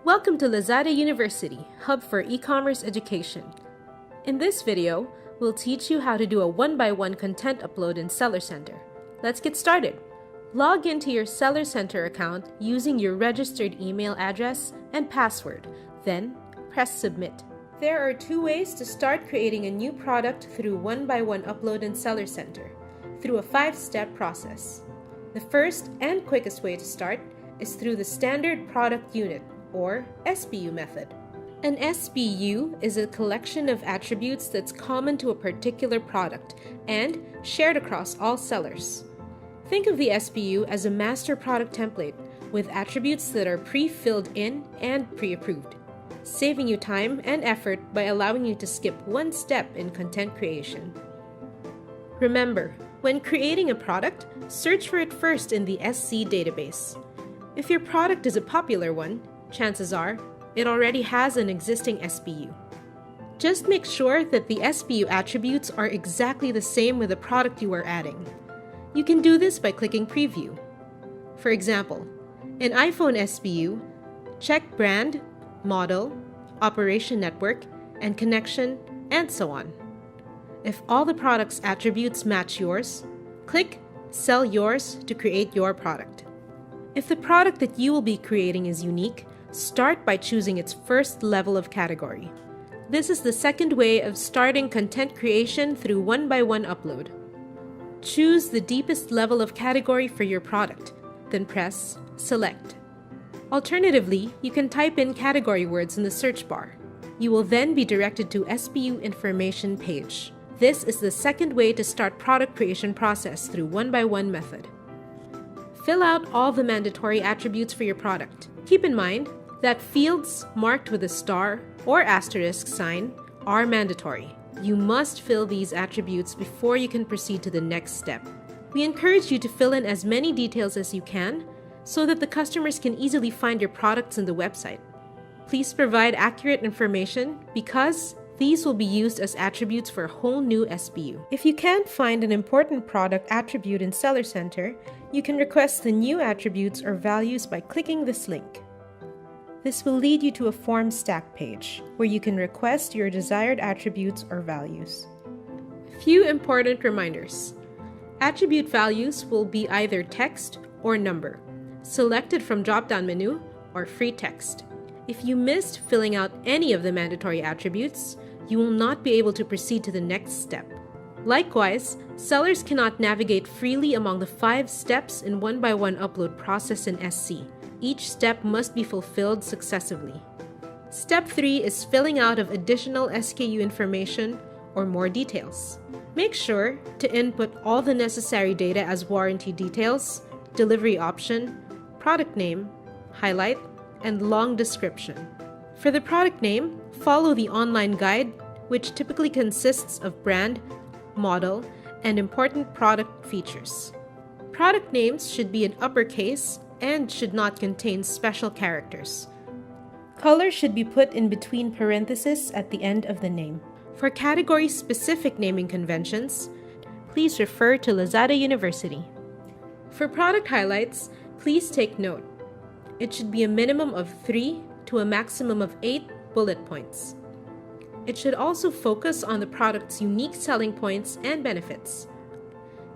Welcome to Lazada University, hub for e-commerce education. In this video, we'll teach you how to do a one-by-one content upload in Seller Center. Let's get started. Log into your Seller Center account using your registered email address and password, then press Submit. There are two ways to start creating a new product through one-by-one upload in Seller Center, through a 5-step process. The first and quickest way to start is through the Standard Product Unit, or SPU method. An SPU is a collection of attributes that's common to a particular product and shared across all sellers. Think of the SPU as a master product template with attributes that are pre-filled in and pre-approved, saving you time and effort by allowing you to skip one step in content creation. Remember, when creating a product, search for it first in the SC database. If your product is a popular one, chances are it already has an existing SPU. Just make sure that the SPU attributes are exactly the same with the product you are adding. You can do this by clicking Preview. For example, in iPhone SPU, check brand, model, operation network, and connection, and so on. If all the product's attributes match yours, click Sell Yours to create your product. If the product that you will be creating is unique, start by choosing its first level of category. This is the second way of starting content creation through one-by-one upload. Choose the deepest level of category for your product, then press Select. Alternatively, you can type in category words in the search bar. You will then be directed to SPU information page. This is the second way to start product creation process through one-by-one method. Fill out all the mandatory attributes for your product. Keep in mind that fields marked with a star or asterisk sign are mandatory. You must fill these attributes before you can proceed to the next step. We encourage you to fill in as many details as you can so that the customers can easily find your products in the website. Please provide accurate information because these will be used as attributes for a whole new SPU. If you can't find an important product attribute in Seller Center, you can request the new attributes or values by clicking this link. This will lead you to a form stack page where you can request your desired attributes or values. Few important reminders. Attribute values will be either text or number, selected from drop-down menu or free text. If you missed filling out any of the mandatory attributes, you will not be able to proceed to the next step. Likewise, sellers cannot navigate freely among the 5 steps in one-by-one upload process in SC. Each step must be fulfilled successively. Step 3 is filling out of additional SKU information or more details. Make sure to input all the necessary data as warranty details, delivery option, product name, highlight, and long description. For the product name, follow the online guide, which typically consists of brand, model, and important product features. Product names should be in uppercase and should not contain special characters. Color should be put in between parentheses at the end of the name. For category-specific naming conventions, please refer to Lazada University. For product highlights, please take note. It should be a minimum of 3 to a maximum of 8 bullet points. It should also focus on the product's unique selling points and benefits.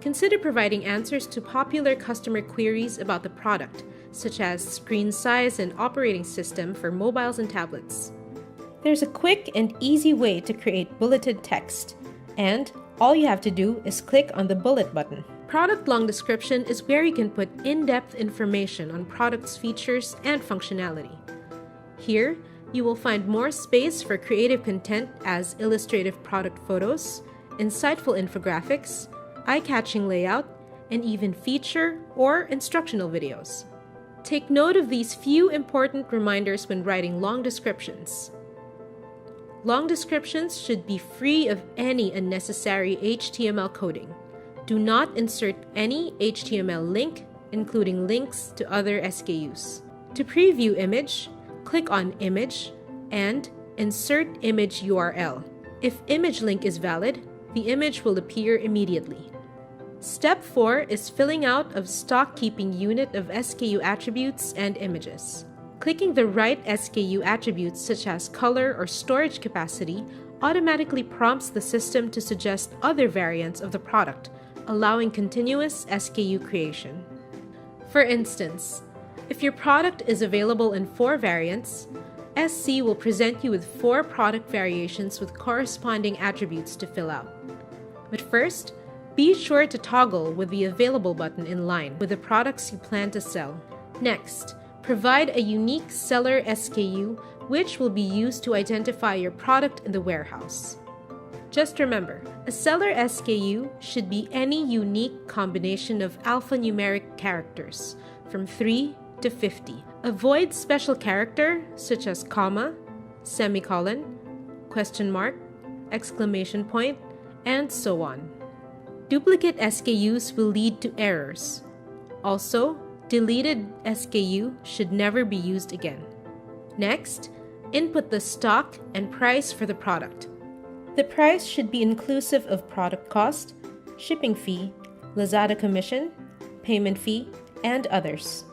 Consider providing answers to popular customer queries about the product, such as screen size and operating system for mobiles and tablets. There's a quick and easy way to create bulleted text, and all you have to do is click on the bullet button. Product long description is where you can put in-depth information on product's features and functionality. Here, you will find more space for creative content as illustrative product photos, insightful infographics, eye-catching layout, and even feature or instructional videos. Take note of these few important reminders when writing long descriptions. Long descriptions should be free of any unnecessary HTML coding. Do not insert any HTML link, including links to other SKUs. To preview image, click on Image and Insert Image URL. If image link is valid, the image will appear immediately. Step 4 is filling out of stock keeping unit of SKU attributes and images. Clicking the right SKU attributes such as color or storage capacity automatically prompts the system to suggest other variants of the product, allowing continuous SKU creation. For instance, if your product is available in 4 variants, SC will present you with 4 product variations with corresponding attributes to fill out. But first, be sure to toggle with the Available button in line with the products you plan to sell. Next, provide a unique seller SKU which will be used to identify your product in the warehouse. Just remember, a seller SKU should be any unique combination of alphanumeric characters from 3 to 50. Avoid special character such as comma, semicolon, question mark, exclamation point, and so on. Duplicate SKUs will lead to errors. Also, deleted SKU should never be used again. Next, input the stock and price for the product. The price should be inclusive of product cost, shipping fee, Lazada commission, payment fee, and others.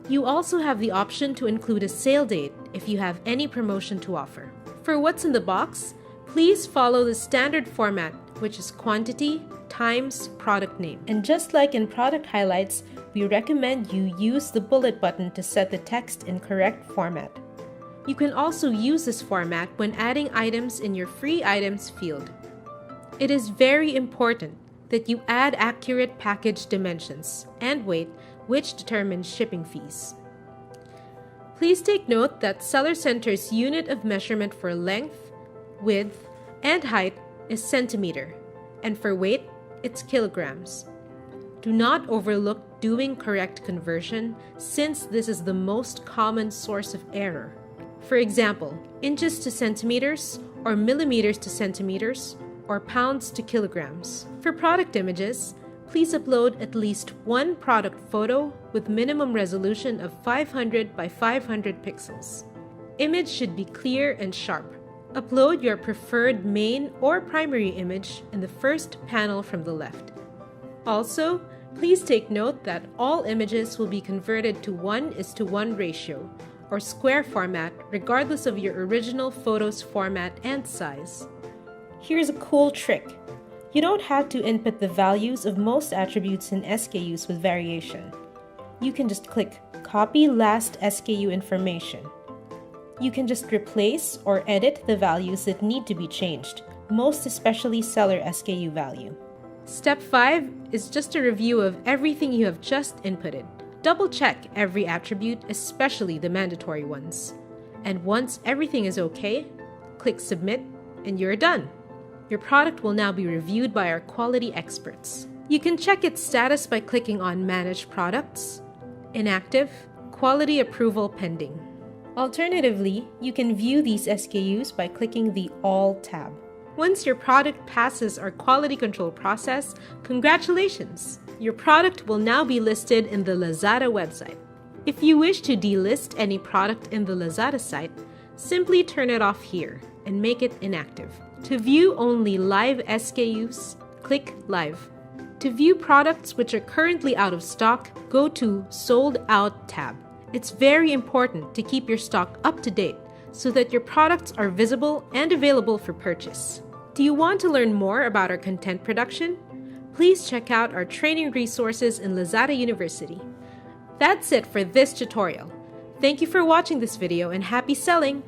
You also have the option to include a sale date if you have any promotion to offer. For what's in the box, please follow the standard format, which is quantity times product name. And just like in product highlights, we recommend you use the bullet button to set the text in correct format. You can also use this format when adding items in your free items field. It is very important that you add accurate package dimensions and weight, which determines shipping fees. Please take note that Seller Center's unit of measurement for length, width, and height is centimeter, and for weight, it's kilograms. Do not overlook doing correct conversion since this is the most common source of error. For example, inches to centimeters, or millimeters to centimeters, or pounds to kilograms. For product images, please upload at least one product photo with minimum resolution of 500 by 500 pixels. Image should be clear and sharp. Upload your preferred main or primary image in the first panel from the left. Also, please take note that all images will be converted to 1:1 ratio, or square format, regardless of your original photo's format and size. Here's a cool trick. You don't have to input the values of most attributes in SKUs with variation. You can just click Copy Last SKU Information. You can just replace or edit the values that need to be changed, most especially seller SKU value. Step 5 is just a review of everything you have just inputted. Double-check every attribute, especially the mandatory ones. And once everything is okay, click Submit and you're done. Your product will now be reviewed by our quality experts. You can check its status by clicking on Manage Products, Inactive, Quality Approval Pending. Alternatively, you can view these SKUs by clicking the All tab. Once your product passes our quality control process, congratulations! Your product will now be listed in the Lazada website. If you wish to delist any product in the Lazada site, simply turn it off here and make it inactive. To view only live SKUs, click Live. To view products which are currently out of stock, go to Sold Out tab. It's very important to keep your stock up to date so that your products are visible and available for purchase. Do you want to learn more about our content production? Please check out our training resources in Lazada University. That's it for this tutorial. Thank you for watching this video and happy selling!